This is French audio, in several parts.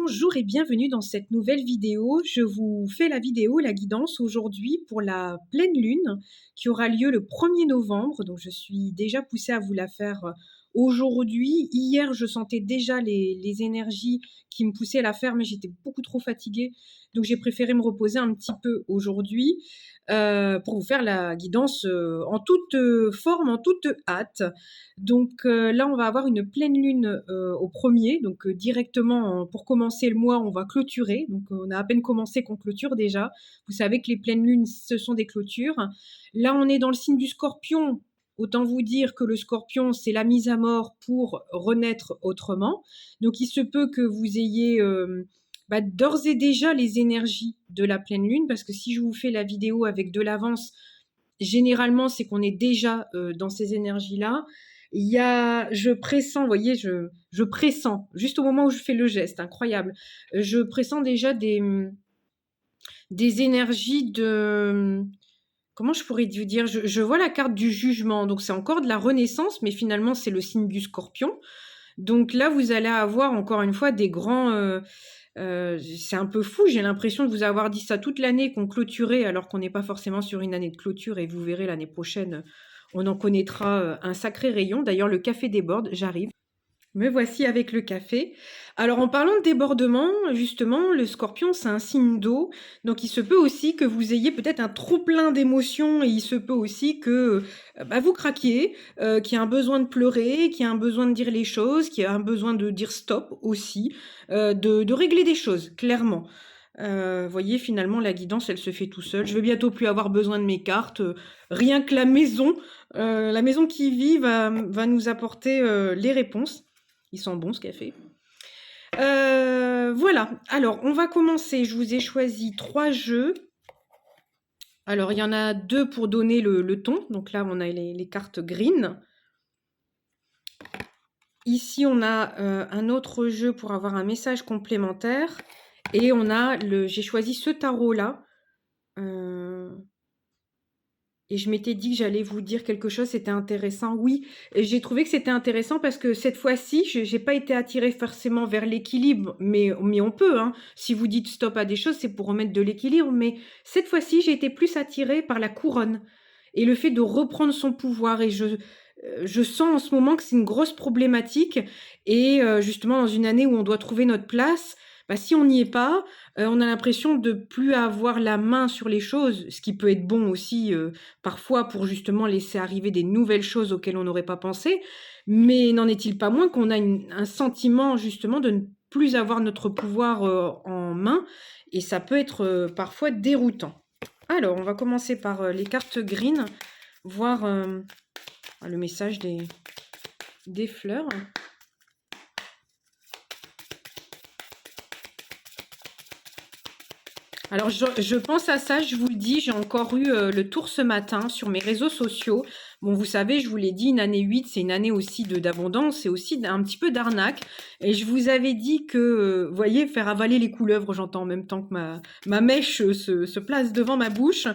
Bonjour et bienvenue dans cette nouvelle vidéo. Je vous fais la vidéo, la guidance aujourd'hui pour la pleine lune qui aura lieu le 1er novembre. Donc je suis déjà poussée à vous la faire aujourd'hui. Hier, je sentais déjà les énergies qui me poussaient à la faire, mais j'étais beaucoup trop fatiguée. Donc j'ai préféré me reposer un petit peu aujourd'hui pour vous faire la guidance en toute forme, en toute hâte. Donc là, on va avoir une pleine lune au premier, donc directement pour commencer le mois, on va clôturer. Donc on a à peine commencé qu'on clôture déjà. Vous savez que les pleines lunes, ce sont des clôtures. Là, on est dans le signe du Scorpion. Autant vous dire que le Scorpion, c'est la mise à mort pour renaître autrement. Donc il se peut que vous ayez d'ores et déjà les énergies de la pleine lune, parce que si je vous fais la vidéo avec de l'avance, généralement, c'est qu'on est déjà dans ces énergies-là. Je pressens, vous voyez, je pressens, juste au moment où je fais le geste, incroyable, je pressens déjà des énergies de, comment je pourrais vous dire, je vois la carte du jugement, donc c'est encore de la renaissance, mais finalement c'est le signe du Scorpion. Donc là, vous allez avoir encore une fois des grands... c'est un peu fou, j'ai l'impression de vous avoir dit ça toute l'année qu'on clôturait alors qu'on n'est pas forcément sur une année de clôture et vous verrez l'année prochaine, on en connaîtra un sacré rayon. D'ailleurs, le café déborde, j'arrive. Me voici avec le café. Alors, en parlant de débordement, justement, le Scorpion, c'est un signe d'eau. Donc, il se peut aussi que vous ayez peut-être un trop plein d'émotions et il se peut aussi que vous craquiez, qu'il y a un besoin de pleurer, qu'il y a un besoin de dire les choses, qu'il y a un besoin de dire stop aussi, de régler des choses, clairement. Voyez, finalement, la guidance, elle se fait tout seule. Je vais bientôt plus avoir besoin de mes cartes. Rien que la maison qui vit va nous apporter les réponses. Ils sont bons, ce café. Voilà. Alors, on va commencer. Je vous ai choisi 3 jeux. Alors, il y en a 2 pour donner le ton. Donc là, on a les cartes green. Ici, on a un autre jeu pour avoir un message complémentaire. Et on a j'ai choisi ce tarot-là. Et je m'étais dit que j'allais vous dire quelque chose, c'était intéressant. Oui, et j'ai trouvé que c'était intéressant parce que cette fois-ci, je n'ai pas été attirée forcément vers l'équilibre, mais on peut. Hein. Si vous dites stop à des choses, c'est pour remettre de l'équilibre. Mais cette fois-ci, j'ai été plus attirée par la couronne et le fait de reprendre son pouvoir. Et je sens en ce moment que c'est une grosse problématique. Et justement, dans une année où on doit trouver notre place, si on n'y est pas, on a l'impression de plus avoir la main sur les choses, ce qui peut être bon aussi parfois pour justement laisser arriver des nouvelles choses auxquelles on n'aurait pas pensé. Mais n'en est-il pas moins qu'on a un sentiment justement de ne plus avoir notre pouvoir en main et ça peut être parfois déroutant. Alors, on va commencer par les cartes green, voir le message des fleurs. Alors, je pense à ça, je vous le dis, j'ai encore eu le tour ce matin sur mes réseaux sociaux. Bon, vous savez, je vous l'ai dit, une année 8, c'est une année aussi d'abondance, c'est aussi un petit peu d'arnaque. Et je vous avais dit que, vous voyez, faire avaler les couleuvres, j'entends en même temps que ma mèche se place devant ma bouche.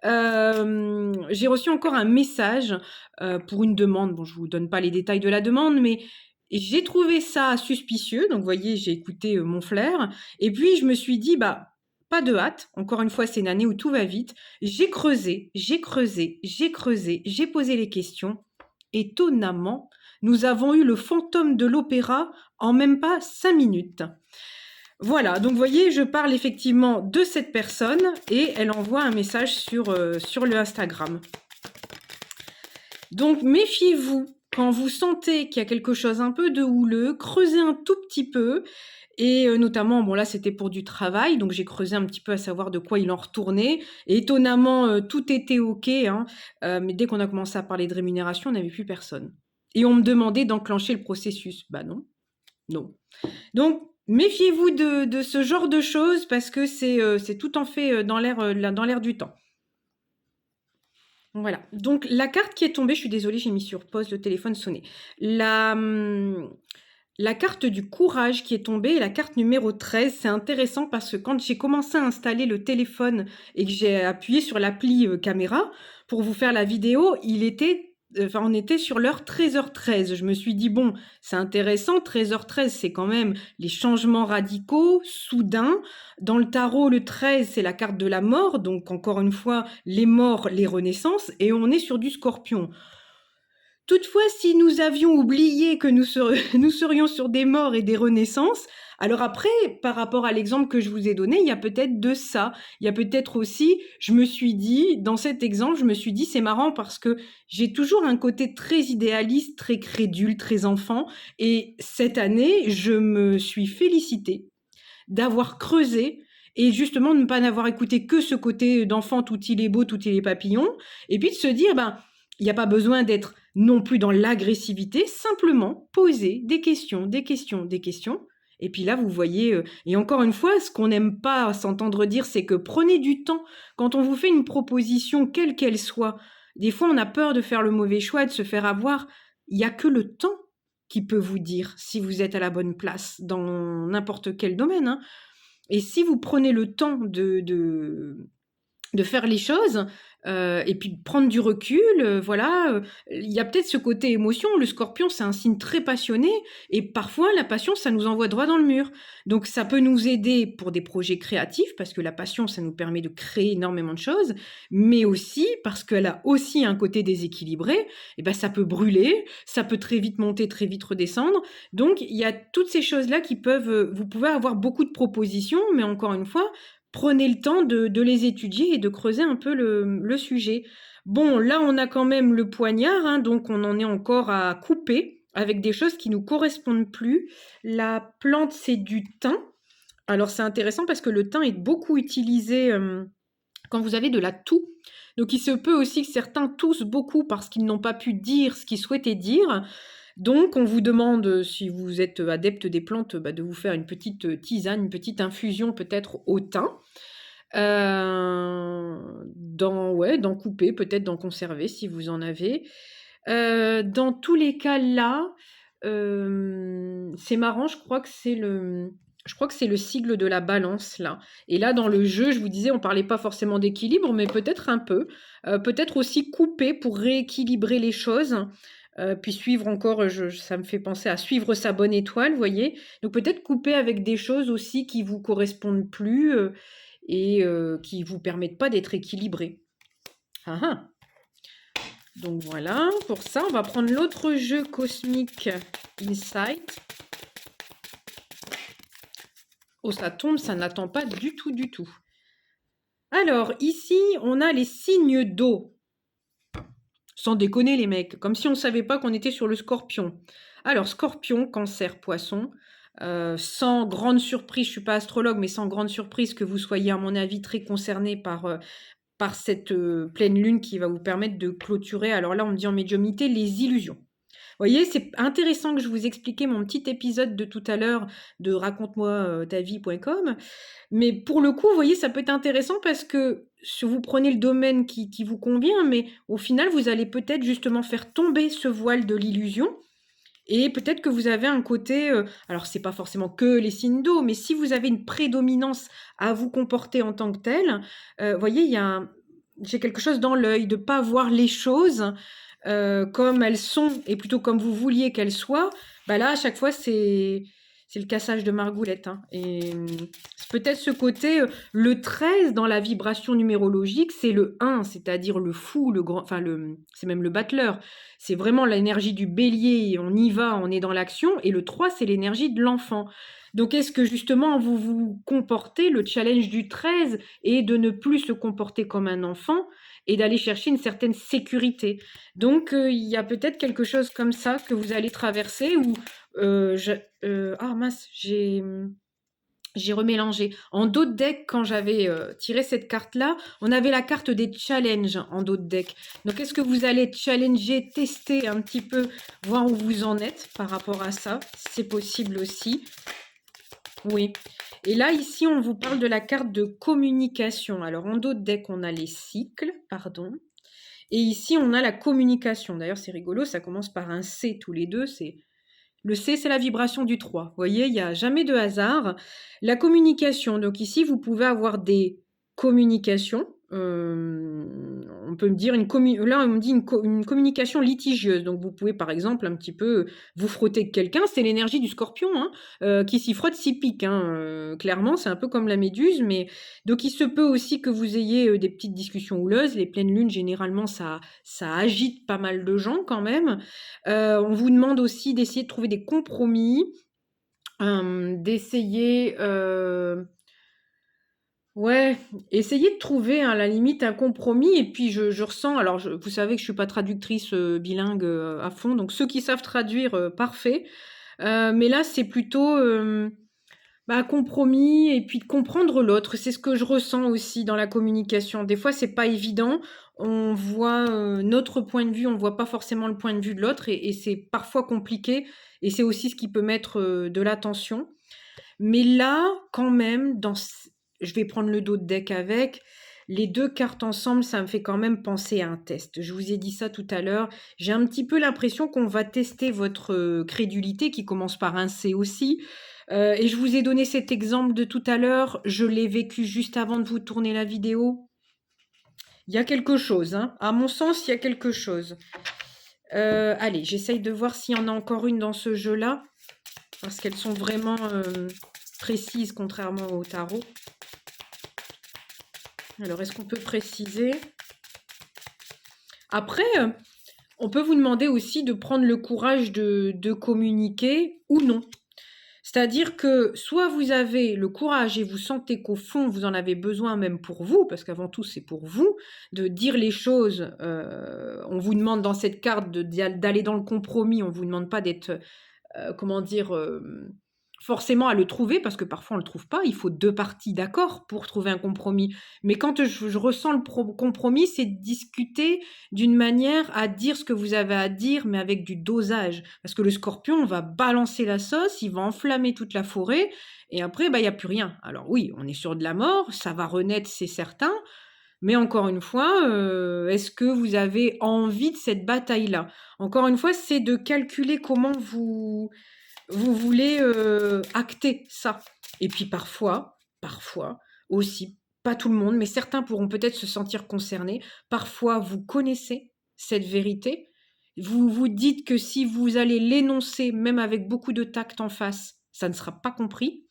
J'ai reçu encore un message pour une demande. Bon, je vous donne pas les détails de la demande, mais j'ai trouvé ça suspicieux. Donc, vous voyez, j'ai écouté mon flair. Et puis, je me suis dit, pas de hâte. Encore une fois, c'est une année où tout va vite. J'ai creusé, j'ai posé les questions. Étonnamment, nous avons eu le fantôme de l'opéra en même pas 5 minutes. Voilà, donc vous voyez, je parle effectivement de cette personne et elle envoie un message sur le Instagram. Donc méfiez-vous quand vous sentez qu'il y a quelque chose un peu de houleux, creusez un tout petit peu. Et notamment, bon là c'était pour du travail, donc j'ai creusé un petit peu à savoir de quoi il en retournait. Et étonnamment, tout était ok, hein, mais dès qu'on a commencé à parler de rémunération, on n'avait plus personne. Et on me demandait d'enclencher le processus. Non. Donc, méfiez-vous de ce genre de choses parce que c'est tout en fait dans l'air du temps. Voilà. Donc, la carte qui est tombée, je suis désolée, j'ai mis sur pause, le téléphone sonnait. La carte du courage qui est tombée, la carte numéro 13, c'est intéressant parce que quand j'ai commencé à installer le téléphone et que j'ai appuyé sur l'appli caméra pour vous faire la vidéo, il était enfin, on était sur l'heure 13h13. Je me suis dit: «Bon, c'est intéressant, 13h13, c'est quand même les changements radicaux, soudains». Dans le tarot, le 13, c'est la carte de la mort, donc encore une fois, les morts, les renaissances, et on est sur du Scorpion. Toutefois, si nous avions oublié que nous nous serions sur des morts et des renaissances, alors après, par rapport à l'exemple que je vous ai donné, il y a peut-être de ça. Il y a peut-être aussi, je me suis dit, dans cet exemple, je me suis dit, c'est marrant parce que j'ai toujours un côté très idéaliste, très crédule, très enfant. Et cette année, je me suis félicitée d'avoir creusé et justement de ne pas n'avoir écouté que ce côté d'enfant, tout il est beau, tout il est papillon. Et puis de se dire, ben, il n'y a pas besoin d'être non plus dans l'agressivité, simplement poser des questions, des questions, des questions. Et puis là, vous voyez, et encore une fois, ce qu'on n'aime pas s'entendre dire, c'est que prenez du temps. Quand on vous fait une proposition, quelle qu'elle soit, des fois, on a peur de faire le mauvais choix, de se faire avoir. Il n'y a que le temps qui peut vous dire si vous êtes à la bonne place dans n'importe quel domaine, hein. Et si vous prenez le temps de faire les choses, et puis de prendre du recul, voilà, il y a peut-être ce côté émotion. Le Scorpion, c'est un signe très passionné et parfois la passion, ça nous envoie droit dans le mur. Donc ça peut nous aider pour des projets créatifs parce que la passion, ça nous permet de créer énormément de choses, mais aussi parce qu'elle a aussi un côté déséquilibré et ben ça peut brûler, ça peut très vite monter, très vite redescendre. Donc il y a toutes ces choses-là qui peuvent, vous pouvez avoir beaucoup de propositions, mais encore une fois, prenez le temps de les étudier et de creuser un peu le sujet. Bon, là, on a quand même le poignard, hein, donc on en est encore à couper avec des choses qui nous correspondent plus. La plante, c'est du thym. Alors, c'est intéressant parce que le thym est beaucoup utilisé quand vous avez de la toux. Donc, il se peut aussi que certains toussent beaucoup parce qu'ils n'ont pas pu dire ce qu'ils souhaitaient dire. Donc, on vous demande, si vous êtes adepte des plantes, bah, de vous faire une petite tisane, une petite infusion peut-être au thym. D'en couper, peut-être d'en conserver si vous en avez. Dans tous les cas là, c'est marrant, je crois que c'est le sigle de la Balance là. Et là dans le jeu, je vous disais, on parlait pas forcément d'équilibre, mais peut-être un peu. Peut-être aussi couper pour rééquilibrer les choses. Puis suivre encore, ça me fait penser à suivre sa bonne étoile, vous voyez? Donc peut-être couper avec des choses aussi qui vous correspondent plus, et qui vous permettent pas d'être équilibré. Ah ah. Donc voilà, pour ça, on va prendre l'autre jeu cosmique Insight. Oh, ça tombe, ça n'attend pas du tout, du tout. Alors, ici, on a les signes d'eau. Sans déconner, les mecs, comme si on ne savait pas qu'on était sur le Scorpion. Alors, Scorpion, Cancer, Poisson. Sans grande surprise, je ne suis pas astrologue, mais sans grande surprise que vous soyez, à mon avis, très concerné par cette pleine lune qui va vous permettre de clôturer, alors là on me dit en médiumnité, les illusions. Vous voyez, c'est intéressant que je vous expliquais mon petit épisode de tout à l'heure de raconte-moi ta vie.com, mais pour le coup, vous voyez, ça peut être intéressant parce que si vous prenez le domaine qui vous convient, mais au final, vous allez peut-être justement faire tomber ce voile de l'illusion. Et peut-être que vous avez un côté, alors c'est pas forcément que les signes d'eau, mais si vous avez une prédominance à vous comporter en tant que tel, voyez, j'ai quelque chose dans l'œil, de pas voir les choses comme elles sont et plutôt comme vous vouliez qu'elles soient. Bah là, à chaque fois, c'est le cassage de margoulette, hein. Et c'est peut-être ce côté, le 13 dans la vibration numérologique, c'est le 1, c'est-à-dire le fou, le grand, enfin c'est même le battleur. C'est vraiment l'énergie du bélier, on y va, on est dans l'action. Et le 3, c'est l'énergie de l'enfant. Donc est-ce que justement vous vous comportez, le challenge du 13 est de ne plus se comporter comme un enfant et d'aller chercher une certaine sécurité. Donc il y a peut-être quelque chose comme ça que vous allez traverser ou ah mince, j'ai remélangé. En dos de deck, quand j'avais tiré cette carte-là, on avait la carte des challenges en dos de deck. Donc, est-ce que vous allez challenger, tester un petit peu, voir où vous en êtes par rapport à ça? C'est possible aussi. Oui. Et là, ici, on vous parle de la carte de communication. Alors, en dos de deck, on a les cycles, pardon. Et ici, on a la communication. D'ailleurs, c'est rigolo, ça commence par un C tous les deux, le C, c'est la vibration du 3. Vous voyez, il n'y a jamais de hasard. La communication, donc ici, vous pouvez avoir des communications On peut me dire là, on me dit une communication litigieuse. Donc, vous pouvez, par exemple, un petit peu vous frotter avec quelqu'un. C'est l'énergie du scorpion, hein, qui s'y frotte, s'y pique, hein. Clairement, c'est un peu comme la méduse. Mais donc, il se peut aussi que vous ayez des petites discussions houleuses. Les pleines lunes, généralement, ça agite pas mal de gens quand même. On vous demande aussi d'essayer de trouver des compromis, d'essayer... Ouais, essayez de trouver, hein, à la limite un compromis et puis je ressens alors vous savez que je suis pas traductrice, bilingue, à fond, donc ceux qui savent traduire, parfait. Mais là, c'est plutôt, bah, compromis et puis de comprendre l'autre. C'est ce que je ressens aussi dans la communication. Des fois, c'est pas évident. On voit, notre point de vue, on voit pas forcément le point de vue de l'autre et c'est parfois compliqué et c'est aussi ce qui peut mettre, de la tension. Mais là, quand même, je vais prendre le dos de deck avec. Les 2 cartes ensemble, ça me fait quand même penser à un test. Je vous ai dit ça tout à l'heure. J'ai un petit peu l'impression qu'on va tester votre crédulité, qui commence par un C aussi. Et je vous ai donné cet exemple de tout à l'heure. Je l'ai vécu juste avant de vous tourner la vidéo. Il y a quelque chose, hein. À mon sens, il y a quelque chose. Allez, j'essaye de voir s'il y en a encore une dans ce jeu-là. Parce qu'elles sont vraiment précises, contrairement au tarot. Alors, est-ce qu'on peut préciser? Après, on peut vous demander aussi de prendre le courage de communiquer ou non. C'est-à-dire que soit vous avez le courage et vous sentez qu'au fond, vous en avez besoin même pour vous, parce qu'avant tout, c'est pour vous, de dire les choses. On vous demande dans cette carte d'aller dans le compromis, on ne vous demande pas d'être, comment dire... forcément à le trouver, parce que parfois on ne le trouve pas, il faut 2 parties d'accord pour trouver un compromis. Mais quand je ressens le compromis, c'est de discuter d'une manière à dire ce que vous avez à dire, mais avec du dosage. Parce que le scorpion va balancer la sauce, il va enflammer toute la forêt, et après, bah, il n'y a plus rien. Alors oui, on est sur de la mort, ça va renaître, c'est certain, mais encore une fois, est-ce que vous avez envie de cette bataille-là? Encore une fois, c'est de calculer comment vous voulez acter ça. Et puis parfois aussi, pas tout le monde, mais certains pourront peut-être se sentir concernés. Parfois, vous connaissez cette vérité. Vous vous dites que si vous allez l'énoncer, même avec beaucoup de tact en face, ça ne sera pas compris.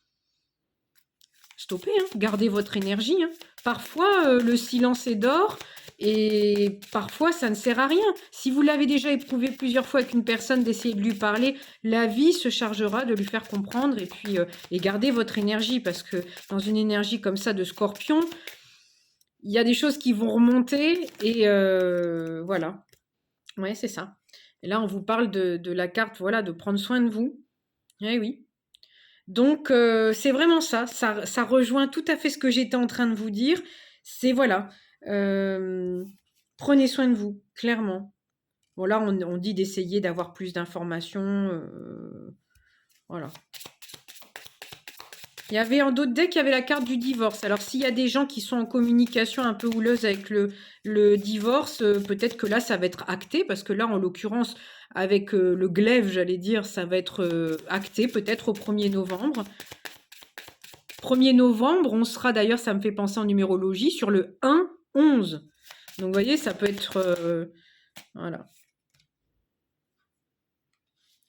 Stoppez, hein, gardez votre énergie, hein. Parfois, le silence est d'or et parfois, ça ne sert à rien. Si vous l'avez déjà éprouvé plusieurs fois avec une personne, d'essayer de lui parler, la vie se chargera de lui faire comprendre et puis et gardez votre énergie parce que dans une énergie comme ça de scorpion, il y a des choses qui vont remonter et voilà. Ouais, c'est ça. Et là, on vous parle de la carte, voilà, de prendre soin de vous. Eh oui. Donc, c'est vraiment ça. Ça rejoint tout à fait ce que j'étais en train de vous dire. C'est voilà, prenez soin de vous, clairement. Bon, là, on dit d'essayer d'avoir plus d'informations. Voilà. Il y avait en d'autres decks, il y avait la carte du divorce. Alors, s'il y a des gens qui sont en communication un peu houleuse avec le divorce, peut-être que là, ça va être acté, parce que là, en l'occurrence, avec le glaive, j'allais dire, ça va être acté, peut-être au 1er novembre. 1er novembre, on sera d'ailleurs, ça me fait penser en numérologie, sur le 1-11. Donc, vous voyez, ça peut être... voilà.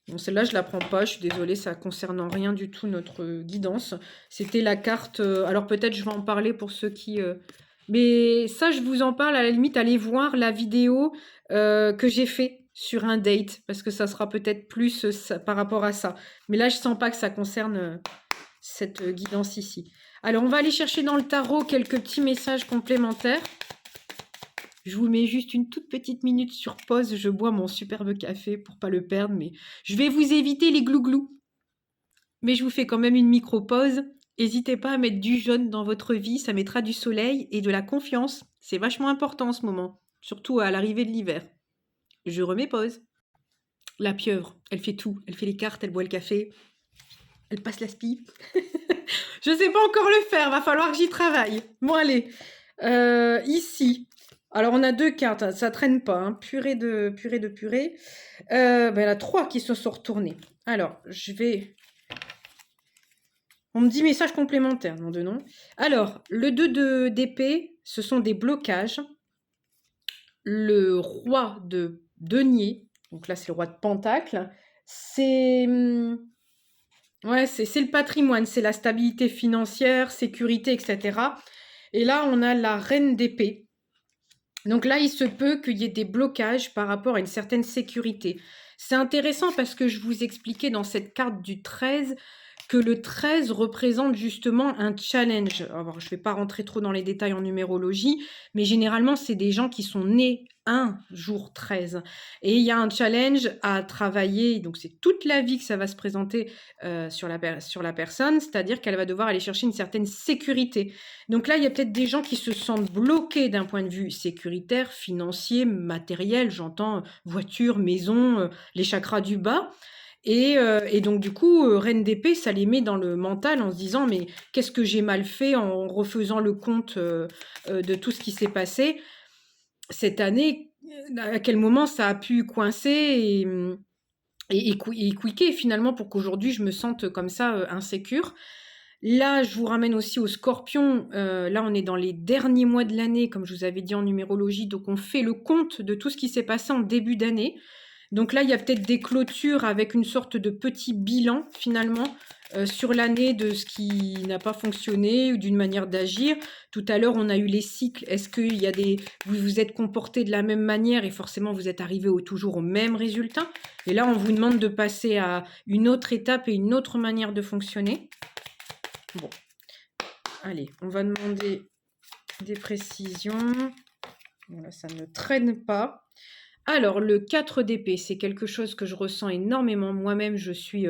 Bon, celle-là, je ne la prends pas, je suis désolée, ça ne concerne en rien du tout notre guidance. C'était la carte... alors, peut-être, je vais en parler pour ceux qui... mais ça, je vous en parle, à la limite, allez voir la vidéo que j'ai fait sur un date, parce que ça sera peut-être plus par rapport à ça. Mais là, je ne sens pas que ça concerne cette guidance ici. Alors, on va aller chercher dans le tarot quelques petits messages complémentaires. Je vous mets juste une toute petite minute sur pause. Je bois mon superbe café pour pas le perdre, mais je vais vous éviter les glouglous. Mais je vous fais quand même une micro-pause. N'hésitez pas à mettre du jaune dans votre vie, ça mettra du soleil et de la confiance. C'est vachement important en ce moment, surtout à l'arrivée de l'hiver. Je remets pause. La pieuvre, elle fait tout. Elle fait les cartes, elle boit le café, elle passe la spie. Je sais pas encore le faire, va falloir que j'y travaille. Bon, allez. Ici. Alors, on a 2 cartes, ça traîne pas, hein. Purée de purée. Il y en a 3 qui se sont retournées. Alors, je vais... On me dit message complémentaire, nom de nom. Alors, le 2 d'épée, ce sont des blocages. Le roi de denier, donc là c'est le roi de pentacle, c'est ouais, c'est le patrimoine, c'est la stabilité financière, sécurité, etc. Et là, on a la reine d'épée. Donc là, il se peut qu'il y ait des blocages par rapport à une certaine sécurité. C'est intéressant parce que je vous expliquais dans cette carte du 13 que le 13 représente justement un challenge. Alors, je ne vais pas rentrer trop dans les détails en numérologie, mais généralement, c'est des gens qui sont nés un jour 13. Et il y a un challenge à travailler, donc c'est toute la vie que ça va se présenter sur la personne, c'est-à-dire qu'elle va devoir aller chercher une certaine sécurité. Donc là, il y a peut-être des gens qui se sentent bloqués d'un point de vue sécuritaire, financier, matériel, j'entends voiture, maison, les chakras du bas. Et donc du coup, reine d'épée, ça les met dans le mental en se disant: «Mais qu'est-ce que j'ai mal fait?» en refaisant le compte, de tout ce qui s'est passé cette année, à quel moment ça a pu coincer et quicker finalement pour qu'aujourd'hui je me sente comme ça, insécure. Là, je vous ramène aussi au Scorpion. Là, on est dans les derniers mois de l'année, comme je vous avais dit en numérologie, donc on fait le compte de tout ce qui s'est passé en début d'année. Donc là, il y a peut-être des clôtures avec une sorte de petit bilan finalement sur l'année de ce qui n'a pas fonctionné ou d'une manière d'agir. Tout à l'heure, on a eu les cycles. Est-ce qu'il y a vous vous êtes comporté de la même manière et forcément vous êtes arrivé toujours au même résultat? Et là, on vous demande de passer à une autre étape et une autre manière de fonctionner. Bon, allez, on va demander des précisions. Voilà, ça ne traîne pas. Alors, le 4 d'épée, c'est quelque chose que je ressens énormément. Moi-même, je suis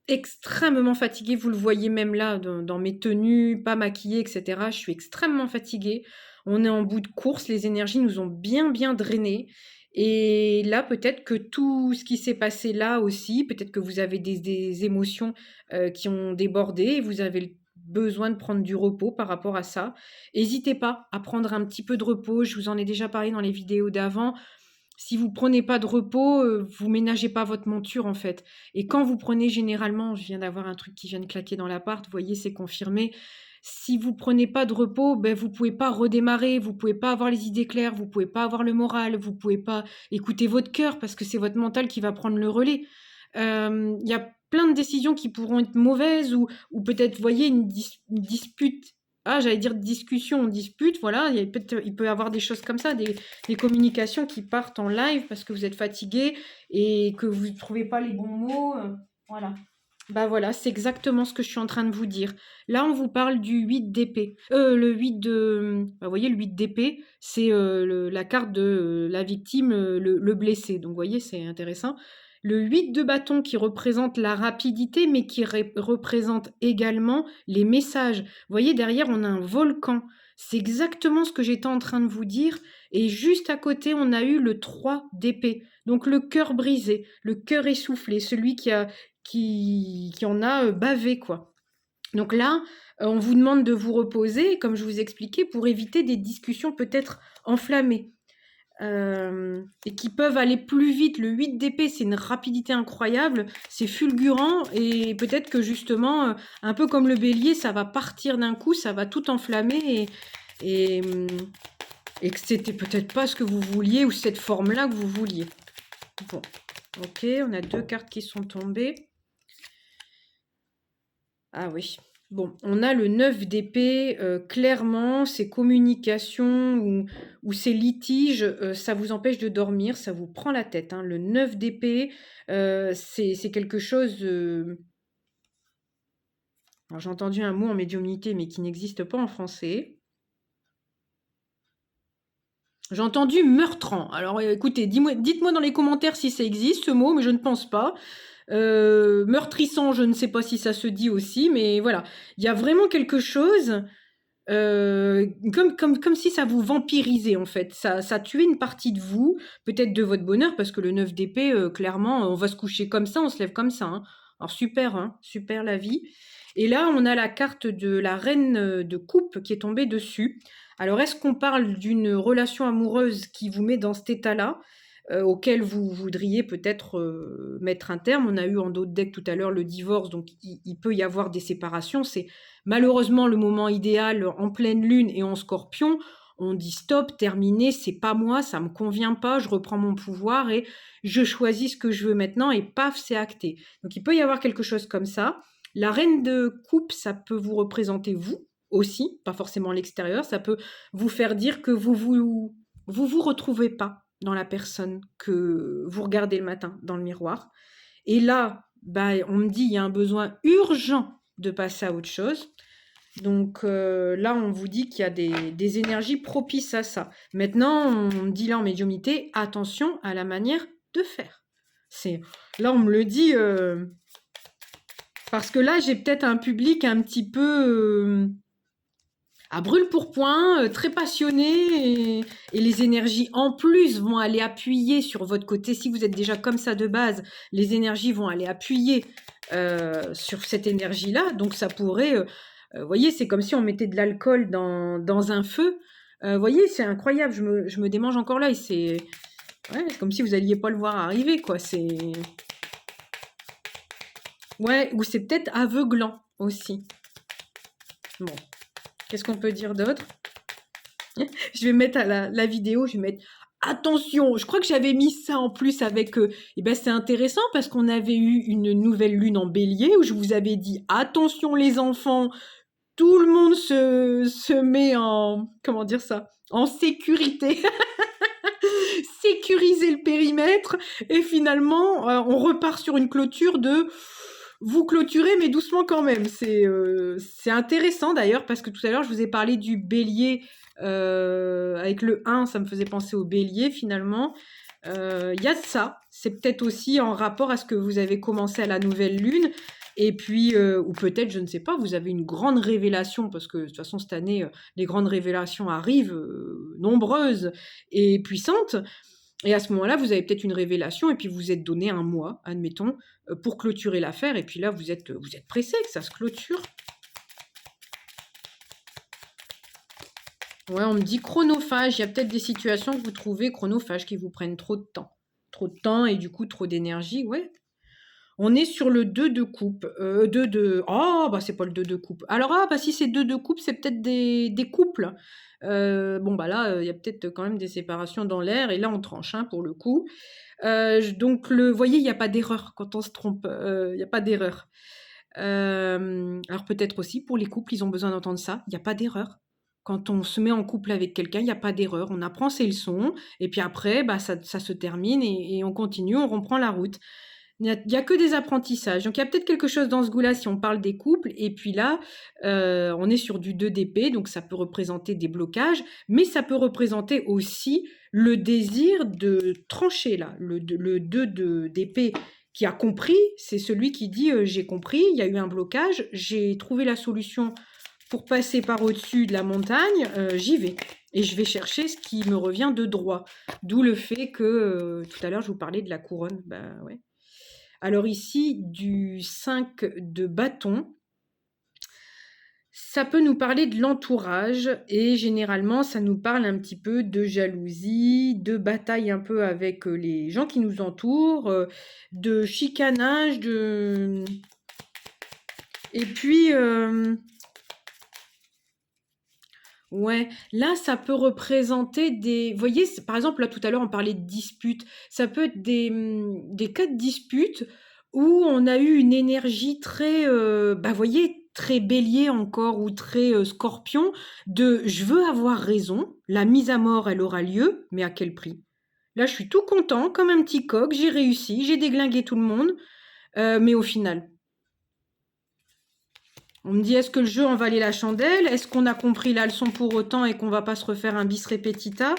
extrêmement fatiguée. Vous le voyez même là, dans mes tenues, pas maquillée, etc. Je suis extrêmement fatiguée. On est en bout de course. Les énergies nous ont bien, bien drainés. Et là, peut-être que tout ce qui s'est passé là aussi, peut-être que vous avez des émotions qui ont débordé et vous avez besoin de prendre du repos par rapport à ça. N'hésitez pas à prendre un petit peu de repos. Je vous en ai déjà parlé dans les vidéos d'avant. Si vous prenez pas de repos, vous ménagez pas votre monture en fait. Et quand vous prenez généralement, je viens d'avoir un truc qui vient de claquer dans l'appart, vous voyez, c'est confirmé. Si vous prenez pas de repos, ben vous pouvez pas redémarrer, vous pouvez pas avoir les idées claires, vous pouvez pas avoir le moral, vous pouvez pas écouter votre cœur parce que c'est votre mental qui va prendre le relais. Il y a plein de décisions qui pourront être mauvaises ou peut-être, vous voyez, une dispute. Ah, j'allais dire discussion, dispute, voilà, il peut y avoir des choses comme ça, des communications qui partent en live parce que vous êtes fatigué et que vous ne trouvez pas les bons mots. Voilà. Bah voilà, c'est exactement ce que je suis en train de vous dire. Là, on vous parle du 8 d'épée. Le 8 de... Bah, vous voyez, le 8 d'épée, c'est la carte de la victime, le blessé. Donc, vous voyez, c'est intéressant. Le 8 de bâton qui représente la rapidité, mais qui représente également les messages. Vous voyez, derrière, on a un volcan. C'est exactement ce que j'étais en train de vous dire. Et juste à côté, on a eu le 3 d'épée. Donc, le cœur brisé, le cœur essoufflé, celui qui en a bavé, quoi. Donc là, on vous demande de vous reposer, comme je vous expliquais, pour éviter des discussions peut-être enflammées. Et qui peuvent aller plus vite. Le 8 d'épée, c'est une rapidité incroyable, c'est fulgurant et peut-être que justement, un peu comme le bélier, ça va partir d'un coup, ça va tout enflammer et que c'était peut-être pas ce que vous vouliez ou cette forme-là que vous vouliez. Bon, ok, on a 2 cartes qui sont tombées. Ah oui. Bon, on a le 9 d'épée, clairement, ces communications ou ces litiges, ça vous empêche de dormir, ça vous prend la tête, hein. Le 9 d'épée, c'est quelque chose, alors j'ai entendu un mot en médiumnité, mais qui n'existe pas en français. J'ai entendu meurtrant. Alors écoutez, dites-moi dans les commentaires si ça existe ce mot, mais je ne pense pas. Meurtrissant, je ne sais pas si ça se dit aussi, mais voilà. Il y a vraiment quelque chose comme si ça vous vampirisait en fait. Ça tuait une partie de vous, peut-être de votre bonheur, parce que le 9 d'épée, clairement, on va se coucher comme ça, on se lève comme ça. Hein. Alors super, hein, super la vie. Et là, on a la carte de la reine de coupe qui est tombée dessus. Alors, est-ce qu'on parle d'une relation amoureuse qui vous met dans cet état-là, auquel vous voudriez peut-être mettre un terme? On a eu en d'autres decks tout à l'heure le divorce, donc il peut y avoir des séparations. C'est malheureusement le moment idéal en pleine lune et en scorpion. on dit stop, terminé, c'est pas moi, ça me convient pas, je reprends mon pouvoir et je choisis ce que je veux maintenant et paf, c'est acté. Donc il peut y avoir quelque chose comme ça. La reine de coupe, ça peut vous représenter vous aussi, pas forcément l'extérieur, ça peut vous faire dire que vous retrouvez pas dans la personne que vous regardez le matin dans le miroir. Et là, bah, on me dit il y a un besoin urgent de passer à autre chose. Donc là, on vous dit qu'il y a des énergies propices à ça. Maintenant, on me dit là en médiumnité, attention à la manière de faire. Là, on me le dit parce que là, j'ai peut-être un public un petit peu à brûle-pourpoint, très passionné, et les énergies en plus vont aller appuyer sur votre côté. Si vous êtes déjà comme ça de base, les énergies vont aller appuyer sur cette énergie-là. Donc ça pourrait, vous voyez, c'est comme si on mettait de l'alcool dans un feu. Vous voyez, c'est incroyable, je me démange encore là. C'est comme si vous n'alliez pas le voir arriver, quoi. Ouais, ou c'est peut-être aveuglant aussi. Bon. Qu'est-ce qu'on peut dire d'autre? Je vais mettre à la vidéo, je vais mettre attention. Je crois que j'avais mis ça en plus avec. Ben c'est intéressant parce qu'on avait eu une nouvelle lune en Bélier où je vous avais dit attention les enfants, tout le monde se met en comment dire ça, en sécurité. Sécuriser le périmètre et finalement on repart sur une clôture de vous clôturez mais doucement quand même. C'est intéressant d'ailleurs parce que tout à l'heure je vous ai parlé du bélier avec le 1, ça me faisait penser au bélier finalement. Il y a de ça, c'est peut-être aussi en rapport à ce que vous avez commencé à la nouvelle lune. Et puis, ou peut-être, je ne sais pas, vous avez une grande révélation, parce que de toute façon, cette année, les grandes révélations arrivent, nombreuses et puissantes. Et à ce moment-là, vous avez peut-être une révélation, et puis vous êtes donné un mois, admettons, pour clôturer l'affaire. Et puis là, vous êtes pressé que ça se clôture. Ouais, on me dit chronophage. Il y a peut-être des situations que vous trouvez chronophages qui vous prennent trop de temps. Trop de temps et du coup trop d'énergie. Ouais. On est sur le 2 de coupe. 2 de... Oh, bah c'est pas le 2 de coupe. Alors, bah si c'est 2 de coupe, c'est peut-être des couples. Bon, bah là, il y a peut-être quand même des séparations dans l'air. Et là, on tranche, hein, pour le coup. Donc, vous voyez, il n'y a pas d'erreur quand on se trompe. Il n'y a pas d'erreur. Alors, peut-être aussi, pour les couples, ils ont besoin d'entendre ça. Il n'y a pas d'erreur. Quand on se met en couple avec quelqu'un, il n'y a pas d'erreur. On apprend ses leçons. Et puis après, bah, ça se termine et on continue, on reprend la route. Il n'y a que des apprentissages. Donc, il y a peut-être quelque chose dans ce goût-là si on parle des couples. Et puis là, on est sur du 2 d'épée, donc ça peut représenter des blocages, mais ça peut représenter aussi le désir de trancher, là. Le 2 d'épée qui a compris, c'est celui qui dit j'ai compris, il y a eu un blocage, j'ai trouvé la solution pour passer par au-dessus de la montagne, j'y vais. Et je vais chercher ce qui me revient de droit. D'où le fait que, tout à l'heure, je vous parlais de la couronne. Ben ouais. Alors ici, du 5 de bâton, ça peut nous parler de l'entourage et généralement, ça nous parle un petit peu de jalousie, de bataille un peu avec les gens qui nous entourent, de chicanage, Et puis, ouais, là, ça peut représenter des... Vous voyez, par exemple, là, tout à l'heure, on parlait de disputes. Ça peut être des cas de disputes où on a eu une énergie très, vous voyez, très bélier encore ou très scorpion, de je veux avoir raison, la mise à mort, elle aura lieu, mais à quel prix? Là, je suis tout content, comme un petit coq, j'ai réussi, j'ai déglingué tout le monde, mais au final... On me dit, est-ce que le jeu en valait la chandelle? Est-ce qu'on a compris la leçon pour autant et qu'on va pas se refaire un bis repetita?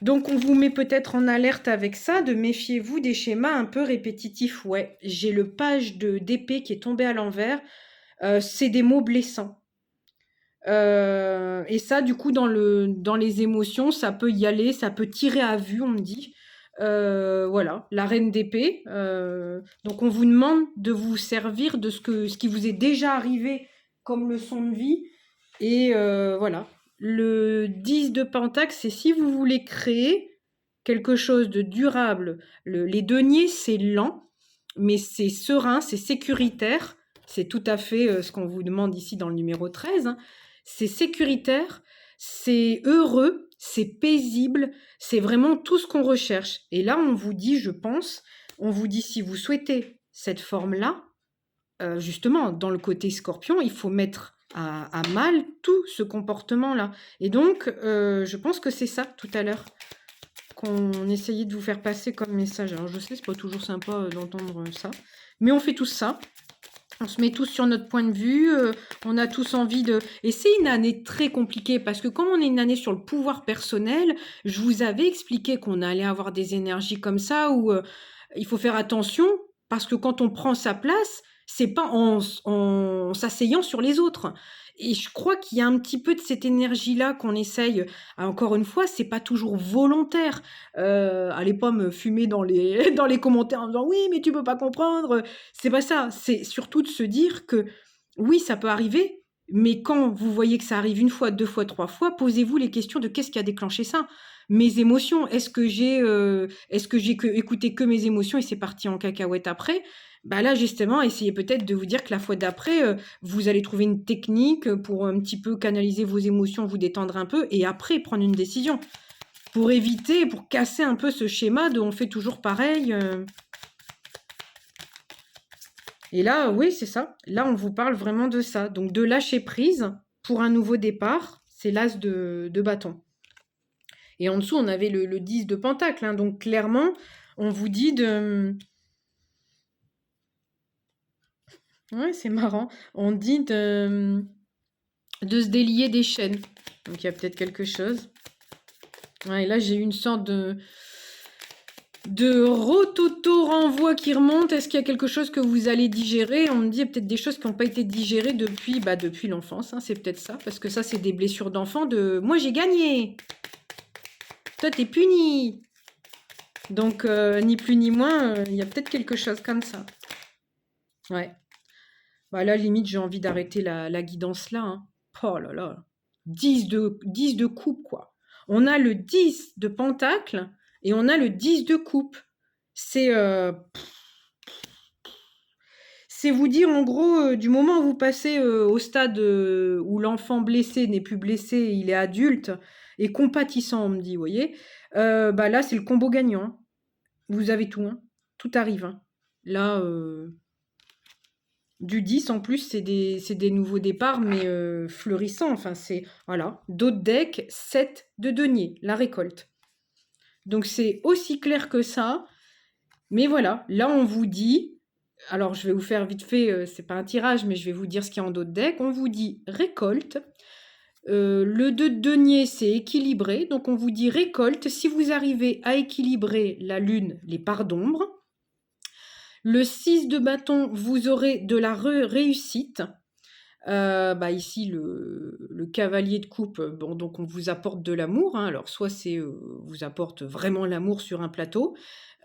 Donc, on vous met peut-être en alerte avec ça, de méfiez-vous des schémas un peu répétitifs. Ouais, j'ai le page d'épée qui est tombé à l'envers. C'est des mots blessants. Et ça, du coup, dans les émotions, ça peut y aller, ça peut tirer à vue, on me dit. Voilà, la reine d'épée. Donc on vous demande de vous servir de ce qui vous est déjà arrivé comme leçon de vie. Et voilà. Le 10 de Pentacle, c'est si vous voulez créer quelque chose de durable. Les deniers, c'est lent, mais c'est serein, c'est sécuritaire. C'est tout à fait ce qu'on vous demande ici dans le numéro 13. Hein. c'est sécuritaire, c'est heureux, c'est paisible, c'est vraiment tout ce qu'on recherche. Et là, on vous dit, je pense, on vous dit si vous souhaitez cette forme-là, justement, dans le côté scorpion, il faut mettre à mal tout ce comportement-là. Et donc, je pense que c'est ça, tout à l'heure, qu'on essayait de vous faire passer comme message. Alors, je sais, c'est pas toujours sympa d'entendre ça, mais on fait tous ça. On se met tous sur notre point de vue, on a tous envie de... Et c'est une année très compliquée, parce que comme on est une année sur le pouvoir personnel, je vous avais expliqué qu'on allait avoir des énergies comme ça, où il faut faire attention, parce que quand on prend sa place, c'est pas en s'asseyant sur les autres. Et je crois qu'il y a un petit peu de cette énergie-là qu'on essaye. Encore une fois, c'est pas toujours volontaire. Allez pas me fumer dans les, dans les commentaires en disant oui, mais tu peux pas comprendre. C'est pas ça. C'est surtout de se dire que oui, ça peut arriver, mais quand vous voyez que ça arrive une fois, deux fois, trois fois, posez-vous les questions de qu'est-ce qui a déclenché ça. Mes émotions, est-ce que j'ai écouté que mes émotions et c'est parti en cacahuète après? Bah là, justement, essayez peut-être de vous dire que la fois d'après, vous allez trouver une technique pour un petit peu canaliser vos émotions, vous détendre un peu et après prendre une décision. Pour éviter, pour casser un peu ce schéma de on fait toujours pareil. Et là, oui, c'est ça. Là, on vous parle vraiment de ça. Donc, de lâcher prise pour un nouveau départ, c'est l'as de bâton. Et en dessous, on avait le 10 de pentacle. Hein. Donc, clairement, on vous dit de... Ouais, c'est marrant. On dit de se délier des chaînes. Donc, il y a peut-être quelque chose. Ouais, et là, j'ai eu une sorte de rototo-renvoi qui remonte. Est-ce qu'il y a quelque chose que vous allez digérer? On me dit il y a peut-être des choses qui n'ont pas été digérées depuis l'enfance. Hein, c'est peut-être ça. Parce que ça, c'est des blessures d'enfant de « moi, j'ai gagné ». Toi, t'es puni. Donc, ni plus ni moins, il y a peut-être quelque chose comme ça. Ouais. Bah là, limite, j'ai envie d'arrêter la guidance là. Hein. Oh là là. 10 de coupe, quoi. On a le 10 de pentacle et on a le 10 de coupe. C'est vous dire, en gros, du moment où vous passez au stade où l'enfant blessé n'est plus blessé, il est adulte et compatissant, on me dit, vous voyez, bah là, c'est le combo gagnant. Hein. Vous avez tout, hein. Tout arrive. Hein. Là, du 10, en plus, c'est des nouveaux départs, mais fleurissants. Enfin, c'est, voilà, d'autres decks, 7 de denier, la récolte. Donc, c'est aussi clair que ça. Mais voilà, là, on vous dit... Alors, je vais vous faire vite fait, c'est pas un tirage, mais je vais vous dire ce qu'il y a en d'autres decks. On vous dit récolte. Le 2 de denier, c'est équilibré. Donc, on vous dit récolte. Si vous arrivez à équilibrer la lune, les parts d'ombre. Le 6 de bâton, vous aurez de la réussite. Ici, le cavalier de coupe, bon, donc on vous apporte de l'amour. Hein. Alors, soit c'est vous apporte vraiment l'amour sur un plateau,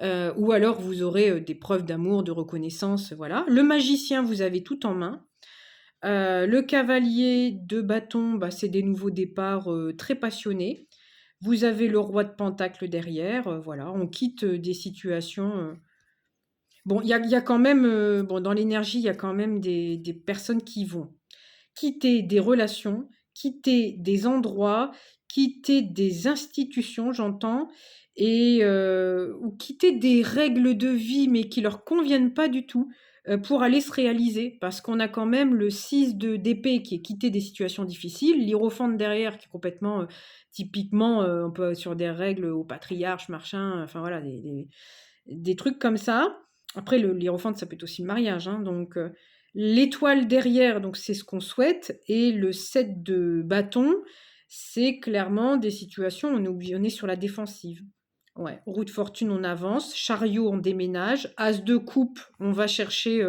ou alors vous aurez des preuves d'amour, de reconnaissance, voilà. Le magicien, vous avez tout en main. Le cavalier de bâton, c'est des nouveaux départs très passionnés. Vous avez le roi de pentacle derrière, voilà. On quitte des situations... Bon, il y a quand même, dans l'énergie, il y a quand même des personnes qui vont quitter des relations, quitter des endroits, quitter des institutions, j'entends, et ou quitter des règles de vie, mais qui leur conviennent pas du tout, pour aller se réaliser. Parce qu'on a quand même le 6 d'épée qui est quitté des situations difficiles, l'hiérophante derrière qui est complètement, typiquement, un peu sur des règles au patriarche, machin, enfin voilà, des trucs comme ça. Après, l'hiérophante, ça peut être aussi le mariage. Hein, donc, l'étoile derrière, donc c'est ce qu'on souhaite. Et le 7 de bâton, c'est clairement des situations où on est sur la défensive. Ouais, roue de fortune, on avance. Chariot, on déménage. As de coupe, on va chercher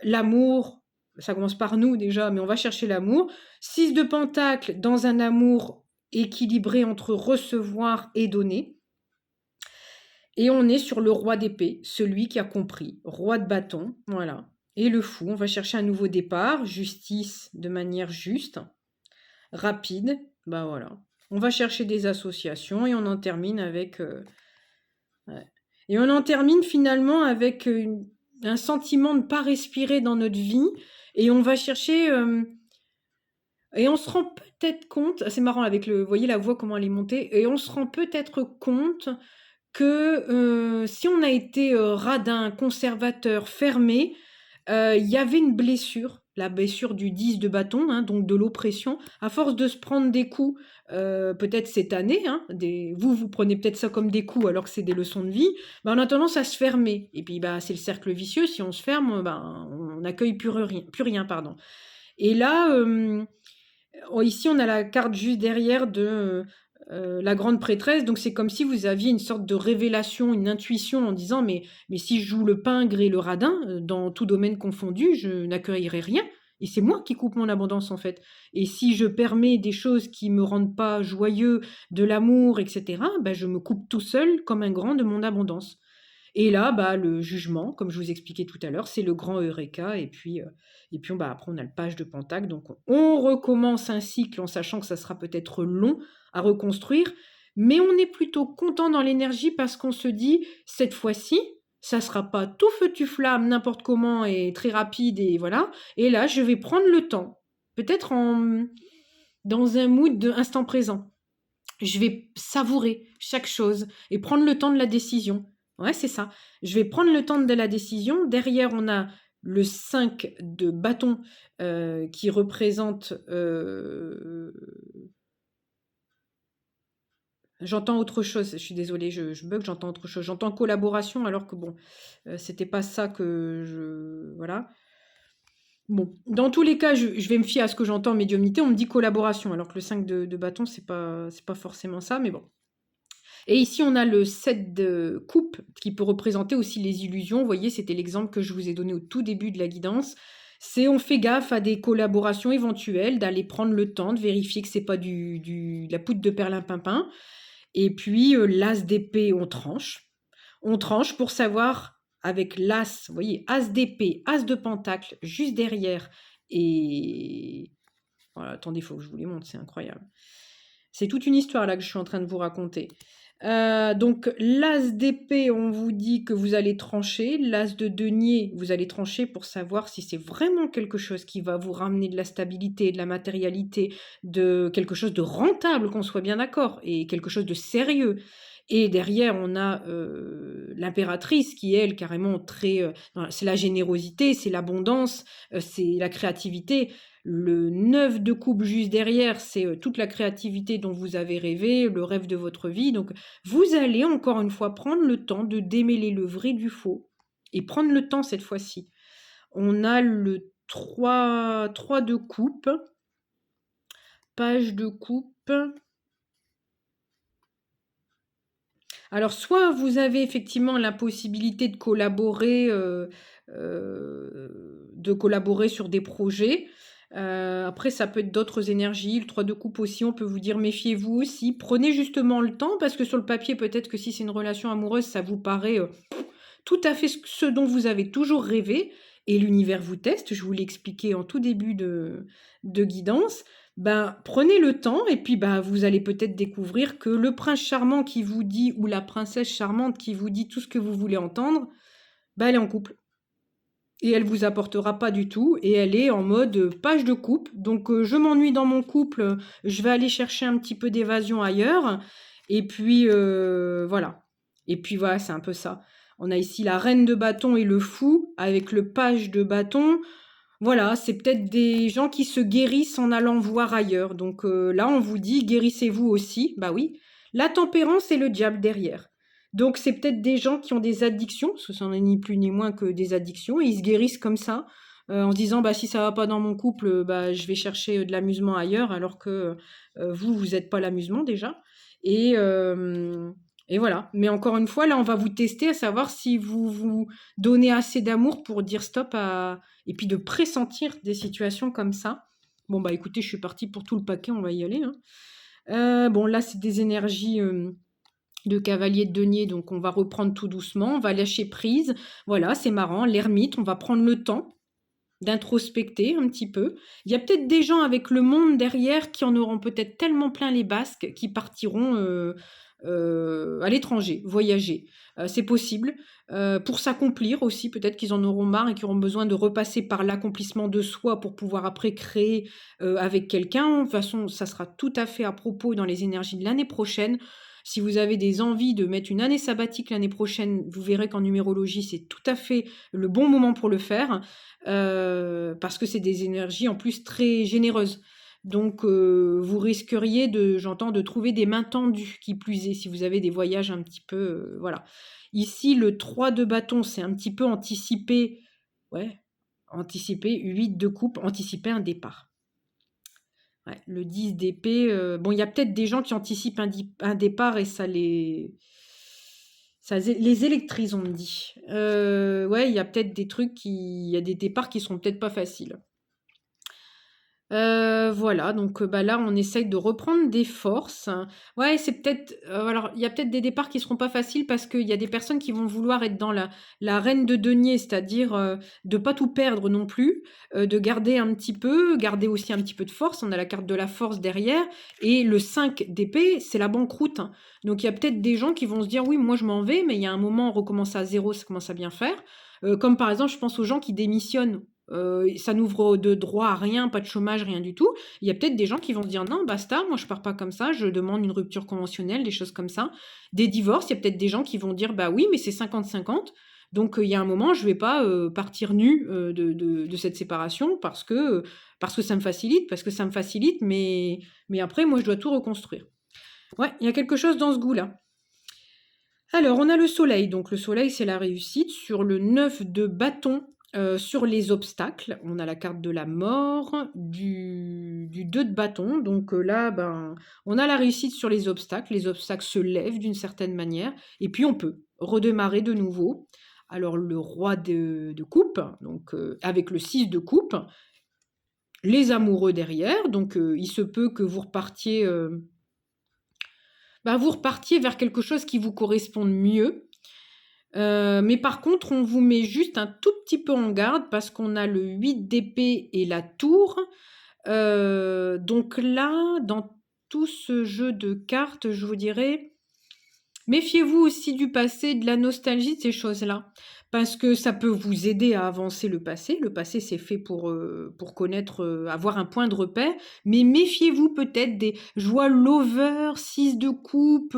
l'amour. Ça commence par nous déjà, mais on va chercher l'amour. 6 de pentacle, dans un amour équilibré entre recevoir et donner. Et on est sur le roi d'épée, celui qui a compris, roi de bâton, voilà. Et le fou, on va chercher un nouveau départ, justice de manière juste, rapide, voilà. On va chercher des associations et on en termine avec... ouais. Et on en termine finalement avec un sentiment de ne pas respirer dans notre vie et on va chercher... Et on se rend peut-être compte c'est marrant avec le vous voyez la voix comment elle est montée et on se rend peut-être compte que, si on a été, radin, conservateur, fermé, il y avait une blessure, la blessure du 10 de bâton, hein, donc de l'oppression. À force de se prendre des coups, peut-être cette année, hein, vous prenez peut-être ça comme des coups alors que c'est des leçons de vie, bah, on a tendance à se fermer et puis, bah, c'est le cercle vicieux. Si on se ferme, ben, on n'accueille plus rien, pardon. Et là, ici, on a la carte juste derrière de, la grande prêtresse, donc c'est comme si vous aviez une sorte de révélation, une intuition en disant: «Mais si je joue le pingre et le radin, dans tout domaine confondu, je n'accueillerai rien et c'est moi qui coupe mon abondance, en fait et si je permets des choses qui me rendent pas joyeux, de l'amour et cetera, bah, je me coupe tout seul comme un grand de mon abondance». Et là, bah, le jugement, comme je vous expliquais tout à l'heure, c'est le grand eureka et puis bah, après on a le page de Pentacle, donc on recommence un cycle en sachant que ça sera peut-être long à reconstruire, mais on est plutôt content dans l'énergie parce qu'on se dit: «Cette fois-ci, ça sera pas tout feu tu flamme, n'importe comment et très rapide et voilà et là je vais prendre le temps». Peut-être dans un mood de instant présent. Je vais savourer chaque chose et prendre le temps de la décision. Ouais, c'est ça. Je vais prendre le temps de la décision. Derrière, on a le 5 de bâton, qui représente, j'entends autre chose, je suis désolée, je bug, j'entends autre chose. J'entends collaboration alors que bon, c'était pas ça que je voilà. Bon, dans tous les cas, je vais me fier à ce que j'entends médiumnité, on me dit collaboration alors que le 5 de bâton, c'est pas forcément ça, mais bon. Et ici, on a le 7 de coupe qui peut représenter aussi les illusions. Vous voyez, c'était l'exemple que je vous ai donné au tout début de la guidance. C'est on fait gaffe à des collaborations éventuelles, d'aller prendre le temps de vérifier que c'est pas de la poudre de perlimpinpin. Et puis l'as d'épée, on tranche. On tranche pour savoir avec l'as, vous voyez, as d'épée, as de pentacle juste derrière. Et voilà, attendez, il faut que je vous les montre, c'est incroyable. C'est toute une histoire là que je suis en train de vous raconter. Donc l'as d'épée, on vous dit que vous allez trancher. L'as de denier, vous allez trancher pour savoir si c'est vraiment quelque chose qui va vous ramener de la stabilité, de la matérialité, de quelque chose de rentable, qu'on soit bien d'accord, et quelque chose de sérieux. Et derrière, on a l'impératrice qui, elle, carrément très... c'est la générosité, c'est l'abondance, c'est la créativité. Le 9 de coupe juste derrière, c'est toute la créativité dont vous avez rêvé, le rêve de votre vie. Donc, vous allez encore une fois prendre le temps de démêler le vrai du faux et prendre le temps cette fois-ci. On a le 3 de coupe, page de coupe. Alors, soit vous avez effectivement la possibilité de collaborer sur des projets. Après, ça peut être d'autres énergies. Le 3 de coupe aussi, on peut vous dire méfiez-vous aussi. Prenez justement le temps, parce que sur le papier, peut-être que si c'est une relation amoureuse, ça vous paraît tout à fait ce dont vous avez toujours rêvé. Et l'univers vous teste, je vous l'ai expliqué en tout début de guidance. Ben, prenez le temps et puis ben, vous allez peut-être découvrir que le prince charmant qui vous dit, ou la princesse charmante qui vous dit tout ce que vous voulez entendre, ben, elle est en couple. Et elle vous apportera pas du tout et elle est en mode, page de coupe. Donc je m'ennuie dans mon couple, je vais aller chercher un petit peu d'évasion ailleurs et puis, voilà. Et puis voilà, c'est un peu ça. On a ici la reine de bâton et le fou avec le page de bâton. Voilà, c'est peut-être des gens qui se guérissent en allant voir ailleurs. Donc là, on vous dit: «Guérissez-vous aussi». Bah oui, la tempérance et le diable derrière. Donc c'est peut-être des gens qui ont des addictions, parce que ça n'en est ni plus ni moins que des addictions et ils se guérissent comme ça, en se disant: «Bah, si ça va pas dans mon couple, bah, je vais chercher, de l'amusement ailleurs», alors que, vous êtes pas l'amusement déjà et hem et voilà. Mais encore une fois, là, on va vous tester à savoir si vous vous donnez assez d'amour pour dire stop à et puis de pressentir des situations comme ça. Bon, bah, écoutez, je suis partie pour tout le paquet, on va y aller, hein. Bon, là, c'est des énergies, de cavalier de denier, donc on va reprendre tout doucement, on va lâcher prise. Voilà, c'est marrant, l'ermite, on va prendre le temps d'introspecter un petit peu. Il y a peut-être des gens avec le monde derrière qui en auront peut-être tellement plein les basques, qui partiront, à l'étranger, voyager. C'est possible. Pour s'accomplir aussi, peut-être qu'ils en auront marre et qu'ils auront besoin de repasser par l'accomplissement de soi pour pouvoir après créer, avec quelqu'un. De toute façon, ça sera tout à fait à propos dans les énergies de l'année prochaine. Si vous avez des envies de mettre une année sabbatique l'année prochaine, vous verrez qu'en numérologie, c'est tout à fait le bon moment pour le faire, parce que c'est des énergies en plus très généreuses. Donc, vous risqueriez de trouver des mains tendues, qui plus est, si vous avez des voyages un petit peu, voilà. Ici, le 3 de bâton, c'est un petit peu anticiper, ouais, anticiper, 8 de coupe, anticiper un départ. Ouais, le 10 d'épée, bon, il y a peut-être des gens qui anticipent un départ et les électrise, on me dit. Ouais, il y a peut-être des trucs il y a des départs qui seront peut-être pas faciles. Voilà, donc bah, là, on essaye de reprendre des forces. Ouais, c'est peut-être, alors il y a peut-être des départs qui seront pas faciles parce qu'il y a des personnes qui vont vouloir être dans la reine de denier, c'est-à-dire, de pas tout perdre non plus, de garder un petit peu, garder aussi un petit peu de force. On a la carte de la force derrière et le 5 d'épée, c'est la banqueroute. Donc il y a peut-être des gens qui vont se dire: «Oui, moi je m'en vais», mais il y a un moment, recommencer à zéro, ça commence à bien faire. Comme par exemple, je pense aux gens qui démissionnent. Ça n'ouvre de droit à rien, pas de chômage, rien du tout. Il y a peut-être des gens qui vont se dire: «Non, basta, moi je pars pas comme ça, je demande une rupture conventionnelle», des choses comme ça. Des divorces, il y a peut-être des gens qui vont dire: «Bah oui, mais c'est 50-50, donc il y a un moment, je vais pas, partir nue, de cette séparation parce que ça me facilite, mais après moi je dois tout reconstruire». Ouais, il y a quelque chose dans ce goût-là. Alors, on a le soleil. Donc, le soleil, c'est la réussite. Sur le 9 de bâton, sur les obstacles, on a la carte de la mort, du 2 de bâton. Donc, là, ben, on a la réussite sur les obstacles. Les obstacles se lèvent d'une certaine manière. Et puis, on peut redémarrer de nouveau. Alors, le roi de coupe, donc avec le 6 de coupe, les amoureux derrière. Donc, il se peut que vous repartiez vers quelque chose qui vous corresponde mieux. Mais par contre, on vous met juste un tout petit peu en garde parce qu'on a le 8 d'épée et la tour. Donc là, dans tout ce jeu de cartes, je vous dirais, méfiez-vous aussi du passé, de la nostalgie, de ces choses-là. Parce que ça peut vous aider à avancer le passé. Le passé, c'est fait pour connaître, avoir un point de repère. Mais méfiez-vous peut-être des joies lover, 6 de coupe.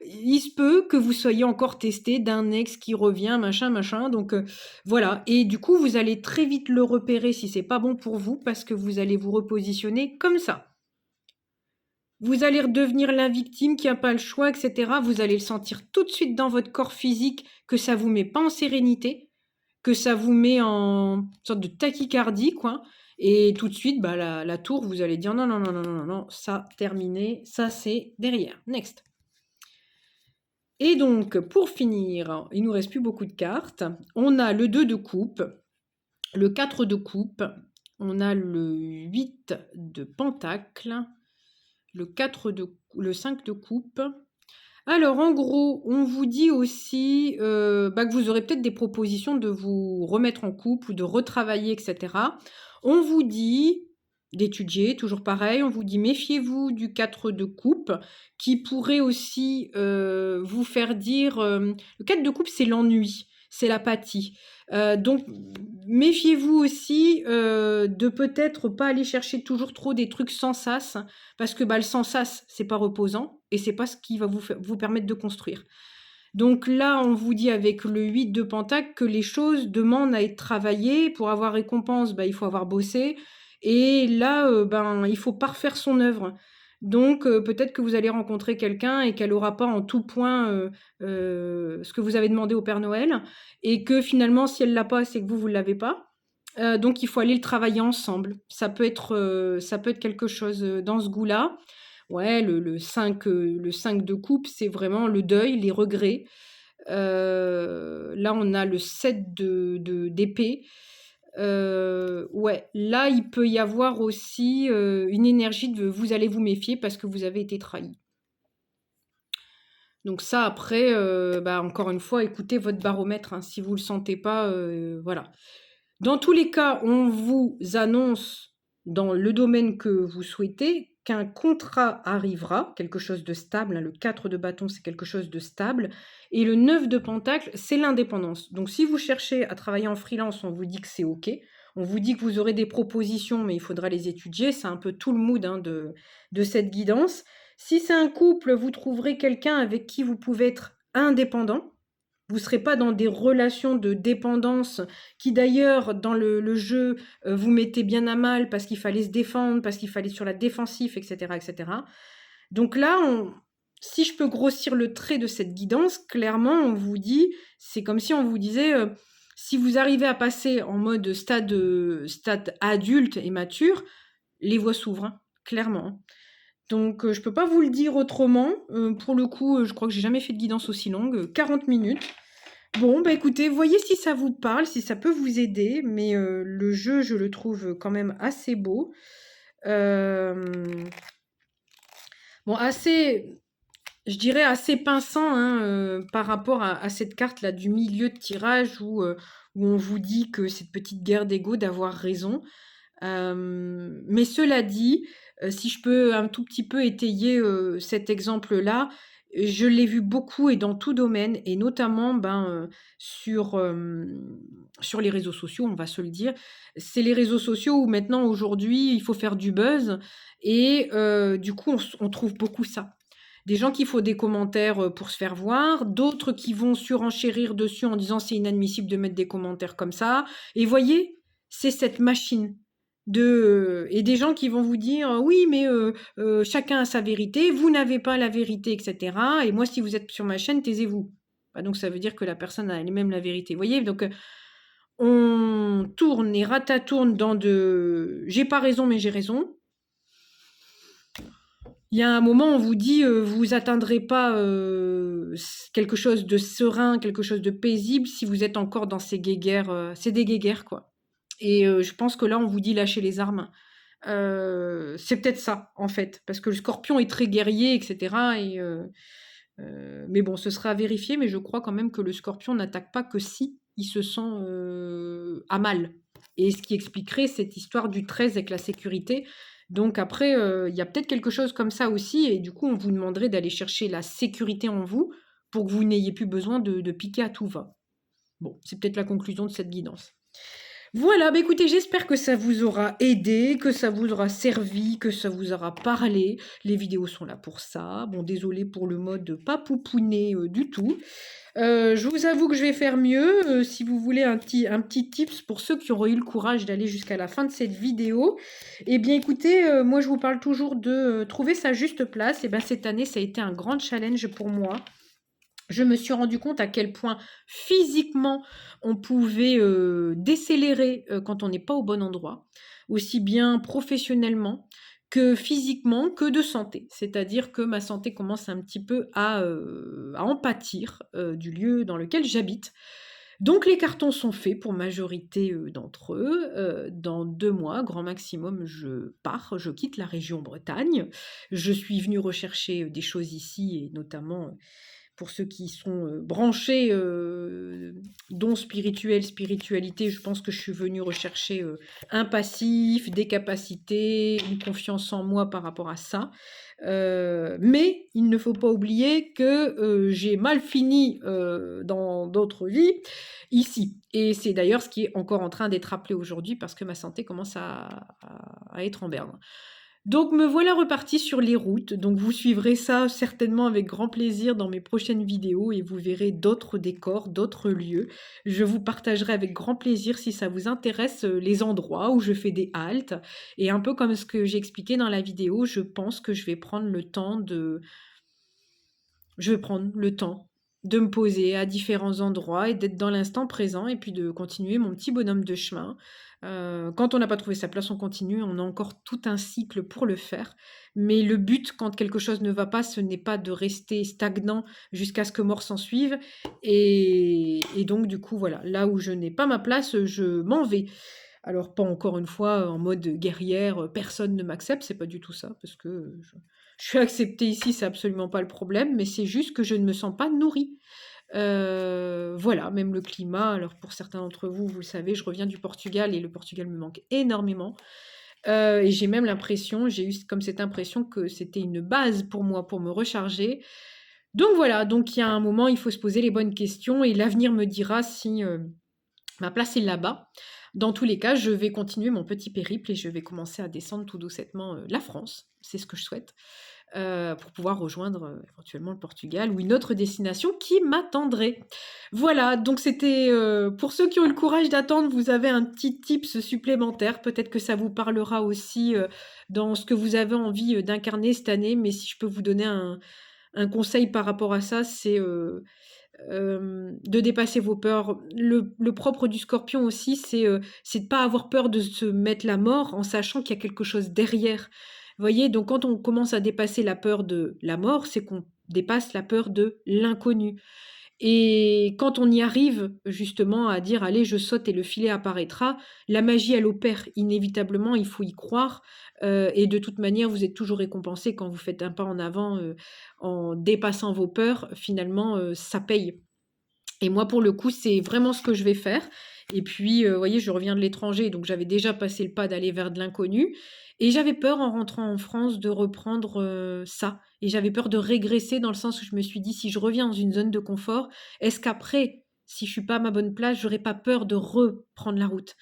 Il se peut que vous soyez encore testé d'un ex qui revient, machin, machin. Donc voilà. Et du coup, vous allez très vite le repérer si c'est pas bon pour vous parce que vous allez vous repositionner comme ça. Vous allez redevenir la victime qui a pas le choix, et cetera. Vous allez le sentir tout de suite dans votre corps physique que ça vous met pas en sérénité, que ça vous met en sorte de tachycardie, quoi. Et tout de suite, bah, la tour, vous allez dire: «Non, non, non, non, non, non, non, ça terminé, ça c'est derrière, next». Et donc pour finir, il nous reste plus beaucoup de cartes. On a le 2 de coupe, le 4 de coupe, on a le 8 de pentacle, le 5 de coupe. Alors en gros, on vous dit aussi, que vous aurez peut-être des propositions de vous remettre en couple ou de retravailler et cetera. On vous dit d'étudier, toujours pareil, on vous dit: «Méfiez-vous du 4 de coupe», qui pourrait aussi, vous faire dire, le 4 de coupe, c'est l'ennui, c'est l'apathie. Donc méfiez-vous aussi, de peut-être pas aller chercher toujours trop des trucs sans sas, parce que, le sans sas, c'est pas reposant et c'est pas ce qui va vous permettre de construire. Donc là, on vous dit avec le 8 de pentacle que les choses demandent à être travaillées. Pour avoir récompense, il faut avoir bossé et là, il faut parfaire son œuvre. Donc peut-être que vous allez rencontrer quelqu'un et qu'elle aura pas en tout point, ce que vous avez demandé au Père Noël et que finalement, si elle l'a pas, c'est que vous l'avez pas. Donc il faut aller le travailler ensemble. Ça peut être quelque chose, dans ce goût-là. Ouais, le 5, le 5 de coupe, c'est vraiment le deuil, les regrets. Là, on a le 7 d'épée. Ouais, là, il peut y avoir aussi, une énergie de vous allez vous méfier parce que vous avez été trahi. Donc ça, après, encore une fois, écoutez votre baromètre, hein. Si vous le sentez pas, voilà. Dans tous les cas, on vous annonce dans le domaine que vous souhaitez qu'un contrat arrivera, quelque chose de stable, hein, le 4 de bâton, c'est quelque chose de stable, et le 9 de pentacle, c'est l'indépendance. Donc si vous cherchez à travailler en freelance, on vous dit que c'est OK, on vous dit que vous aurez des propositions, mais il faudra les étudier, c'est un peu tout le mood, hein, de cette guidance. Si c'est un couple, vous trouverez quelqu'un avec qui vous pouvez être indépendant. Vous ne serez pas dans des relations de dépendance qui d'ailleurs dans le jeu vous mettez bien à mal parce qu'il fallait se défendre, parce qu'il fallait être sur la défensive, etc. etc. Donc là, si je peux grossir le trait de cette guidance, clairement on vous dit, c'est comme si on vous disait, si vous arrivez à passer en mode stade adulte et mature, les voies s'ouvrent, hein, clairement. Donc je peux pas vous le dire autrement. Pour le coup, je crois que j'ai jamais fait de guidance aussi longue, 40 minutes. Bon, bah écoutez, voyez si ça vous parle, si ça peut vous aider, mais le jeu, je le trouve quand même assez beau. Bon, assez, je dirais assez pinçant, hein, par rapport à cette carte-là du milieu de tirage où on vous dit que cette petite guerre d'ego d'avoir raison. Mais cela dit, si je peux un tout petit peu étayer cet exemple-là, je l'ai vu beaucoup et dans tout domaine, et notamment sur les réseaux sociaux, on va se le dire. C'est les réseaux sociaux où maintenant, aujourd'hui, il faut faire du buzz, et du coup, on trouve beaucoup ça. Des gens qui font des commentaires pour se faire voir, d'autres qui vont surenchérir dessus en disant c'est inadmissible de mettre des commentaires comme ça. Et voyez, c'est cette machine et des gens qui vont vous dire oui mais chacun a sa vérité, vous n'avez pas la vérité, etc. Et moi si vous êtes sur ma chaîne, taisez-vous. Bah, donc ça veut dire que la personne a elle-même la vérité. Vous voyez, donc on tourne et ratatourne dans j'ai pas raison mais j'ai raison. Il y a un moment, on vous dit, vous atteindrez pas quelque chose de serein, quelque chose de paisible si vous êtes encore dans ces guéguerres. C'est des guéguerres, quoi. Et je pense que là, on vous dit lâchez les armes. C'est peut-être ça, en fait, parce que le scorpion est très guerrier, etc. Mais bon, ce sera à vérifier, mais je crois quand même que le scorpion n'attaque pas que si il se sent à mal. Et ce qui expliquerait cette histoire du 13 avec la sécurité. Donc après, il y a peut-être quelque chose comme ça aussi, et du coup, on vous demanderait d'aller chercher la sécurité en vous pour que vous n'ayez plus besoin de piquer à tout va. Bon, c'est peut-être la conclusion de cette guidance. Voilà, bah écoutez, j'espère que ça vous aura aidé, que ça vous aura servi, que ça vous aura parlé. Les vidéos sont là pour ça. Bon, désolé pour le mode pas poupouné du tout. Je vous avoue que je vais faire mieux. Si vous voulez un petit tips pour ceux qui auraient eu le courage d'aller jusqu'à la fin de cette vidéo, eh bien écoutez, moi je vous parle toujours de trouver sa juste place. Et bien cette année, ça a été un grand challenge pour moi. Je me suis rendu compte à quel point physiquement on pouvait décélérer quand on n'est pas au bon endroit, aussi bien professionnellement que physiquement, que de santé. C'est-à-dire que ma santé commence un petit peu à en pâtir du lieu dans lequel j'habite. Donc les cartons sont faits pour majorité d'entre eux. Dans 2 mois, grand maximum, je pars, je quitte la région Bretagne. Je suis venue rechercher des choses ici, et notamment pour ceux qui sont branchés dons spirituels, spiritualité, je pense que je suis venue rechercher un passif, des capacités, une confiance en moi par rapport à ça. Mais il ne faut pas oublier que j'ai mal fini dans d'autres vies ici. Et c'est d'ailleurs ce qui est encore en train d'être rappelé aujourd'hui parce que ma santé commence à être en berne. Donc me voilà repartie sur les routes, donc vous suivrez ça certainement avec grand plaisir dans mes prochaines vidéos et vous verrez d'autres décors, d'autres lieux. Je vous partagerai avec grand plaisir si ça vous intéresse les endroits où je fais des haltes, et un peu comme ce que j'ai expliqué dans la vidéo, je pense que je vais prendre le temps de me poser à différents endroits et d'être dans l'instant présent et puis de continuer mon petit bonhomme de chemin. Quand on n'a pas trouvé sa place, on continue, on a encore tout un cycle pour le faire. Mais le but, quand quelque chose ne va pas, ce n'est pas de rester stagnant jusqu'à ce que mort s'en suive. Et donc, du coup, voilà, là où je n'ai pas ma place, je m'en vais. Alors, pas encore une fois en mode guerrière, personne ne m'accepte, c'est pas du tout ça, parce que je suis acceptée ici, c'est absolument pas le problème, mais c'est juste que je ne me sens pas nourrie. Voilà, même le climat, alors pour certains d'entre vous, vous le savez, je reviens du Portugal et le Portugal me manque énormément. Et j'ai même l'impression j'ai eu comme cette impression que c'était une base pour moi, pour me recharger. Donc voilà, donc il y a un moment, il faut se poser les bonnes questions et l'avenir me dira si, ma place est là-bas. Dans tous les cas, je vais continuer mon petit périple et je vais commencer à descendre tout doucettement, la France. C'est ce que je souhaite, pour pouvoir rejoindre, éventuellement le Portugal ou une autre destination qui m'attendrait. Voilà, donc c'était, pour ceux qui ont eu le courage d'attendre, vous avez un petit tips supplémentaire. Peut-être que ça vous parlera aussi, dans ce que vous avez envie, d'incarner cette année. Mais si je peux vous donner un conseil par rapport à ça, c'est, de dépasser vos peurs. Le propre du scorpion aussi, c'est de pas avoir peur de se mettre la mort en sachant qu'il y a quelque chose derrière. Vous voyez? Donc quand on commence à dépasser la peur de la mort, c'est qu'on dépasse la peur de l'inconnu. Et quand on y arrive justement à dire: «Allez, je saute et le filet apparaîtra», la magie, elle opère inévitablement, il faut y croire, et de toute manière, vous êtes toujours récompensé quand vous faites un pas en avant, en dépassant vos peurs, finalement, ça paye. Et moi, pour le coup, c'est vraiment ce que je vais faire. Et puis, vous voyez, je reviens de l'étranger, donc j'avais déjà passé le pas d'aller vers de l'inconnu et j'avais peur en rentrant en France de reprendre, ça et j'avais peur de régresser dans le sens où je me suis dit: «Si je reviens dans une zone de confort, est-ce qu'après, si je suis pas à ma bonne place, j'aurais pas peur de reprendre la route?»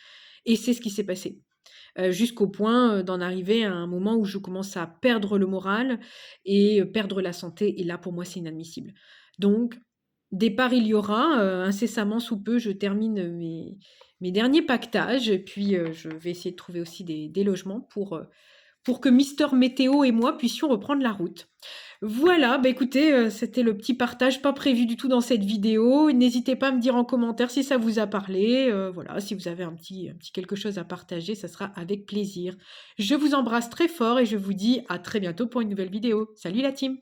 Et c'est ce qui s'est passé, jusqu'au point, d'en arriver à un moment où je commence à perdre le moral et perdre la santé et là, pour moi, c'est inadmissible. Donc départ, il y aura, incessamment sous peu, je termine, mes derniers pactages et puis, je vais essayer de trouver aussi des logements pour que Mister Météo et moi puissions reprendre la route. Voilà, bah, écoutez, c'était le petit partage pas prévu du tout dans cette vidéo. N'hésitez pas à me dire en commentaire si ça vous a parlé, voilà, si vous avez un petit quelque chose à partager, ça sera avec plaisir. Je vous embrasse très fort et je vous dis à très bientôt pour une nouvelle vidéo. Salut la team!